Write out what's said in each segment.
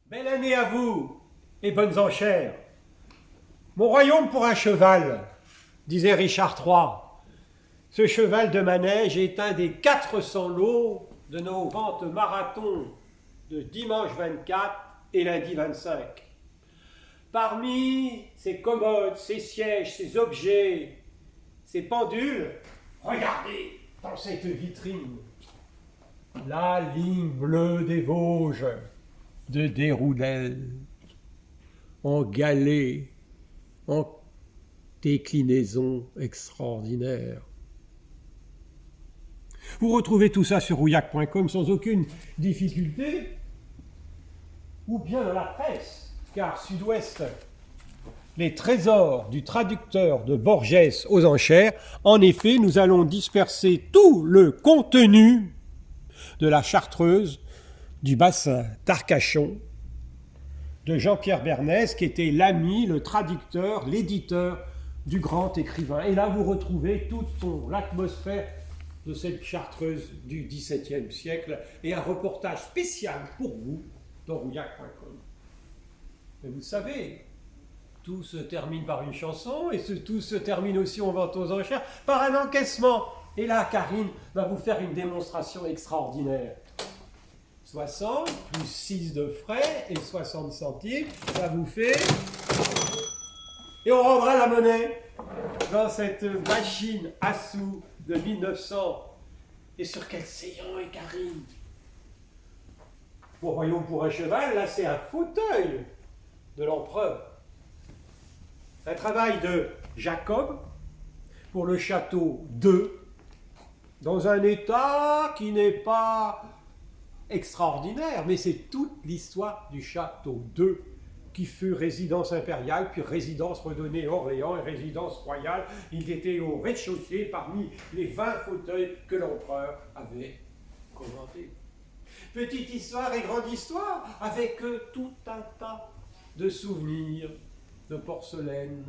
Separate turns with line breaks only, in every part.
Belle année à vous et bonnes enchères. Mon royaume pour un cheval, disait Richard III. Ce cheval de manège est un des 400 lots de nos ventes marathons de dimanche 24 et lundi 25. Parmi ces commodes, ces sièges, ces objets, ces pendules, regardez dans cette vitrine la ligne bleue des Vosges de Déroudel, en galets, en déclinaison extraordinaire. Vous retrouvez tout ça sur rouillac.com sans aucune difficulté, ou bien dans la presse, car Sud-Ouest, les trésors du traducteur de Borges aux enchères, en effet, nous allons disperser tout le contenu de la Chartreuse, du bassin d'Arcachon, de Jean-Pierre Bernès, qui était l'ami, le traducteur, l'éditeur du grand écrivain. Et là, vous retrouvez toute l'atmosphère de cette Chartreuse du XVIIe siècle et un reportage spécial pour vous dans rouillac.com. Mais vous savez, tout se termine par une chanson et tout se termine aussi en vente aux enchères par un encaissement. Et là, Karine va vous faire une démonstration extraordinaire. 60 plus 6 de frais et 60 centimes, ça vous fait... Et on rendra la monnaie dans cette machine à sous de 1900. Et sur quel séant est Karine? Bon, voyons, pour un cheval, là c'est un fauteuil de l'empereur. Un travail de Jacob pour le château d'Eu, dans un état qui n'est pas extraordinaire, mais c'est toute l'histoire du château d'Eu, qui fut résidence impériale, puis résidence redonnée à Orléans et résidence royale. Il était au rez-de-chaussée parmi les 20 fauteuils que l'empereur avait commandés. Petite histoire et grande histoire, avec tout un tas de souvenirs, de porcelaine,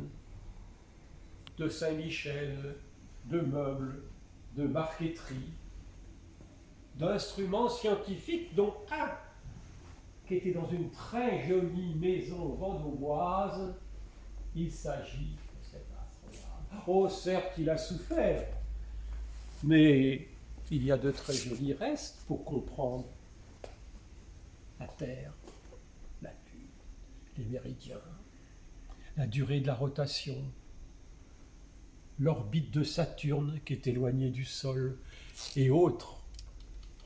de Saint-Michel, de meubles, de marqueterie, d'instruments scientifiques, dont un qui était dans une très jolie maison vendômoise. Il s'agit de cet astronaute. Oh, certes, il a souffert, mais il y a de très jolis restes pour comprendre la Terre, la Lune, les méridiens, la durée de la rotation, l'orbite de Saturne qui est éloignée du sol, et autres.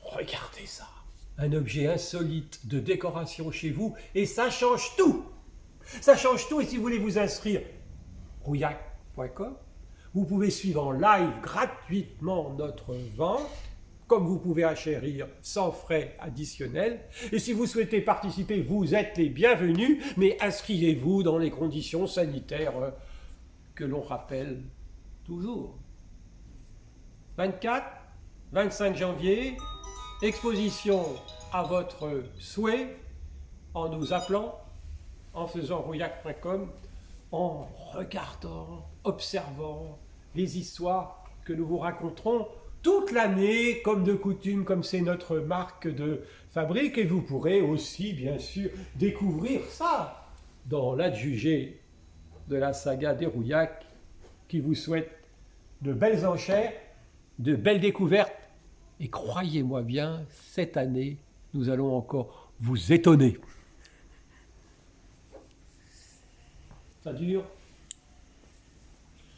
Regardez ça, un objet insolite de décoration chez vous, et ça change tout. Ça change tout, et si vous voulez vous inscrire, rouillac.com, vous pouvez suivre en live gratuitement notre vente, comme vous pouvez achérir sans frais additionnels. Et si vous souhaitez participer, vous êtes les bienvenus, mais inscrivez-vous dans les conditions sanitaires que l'on rappelle toujours. 24, 25 janvier, exposition à votre souhait, en nous appelant, en faisant rouillac.com, en regardant, observant les histoires que nous vous raconterons toute l'année, comme de coutume, comme c'est notre marque de fabrique. Et vous pourrez aussi, bien sûr, découvrir ça dans l'adjugé de la saga des Rouillac, qui vous souhaite de belles enchères, de belles découvertes. Et croyez-moi bien, cette année, nous allons encore vous étonner. Ça dure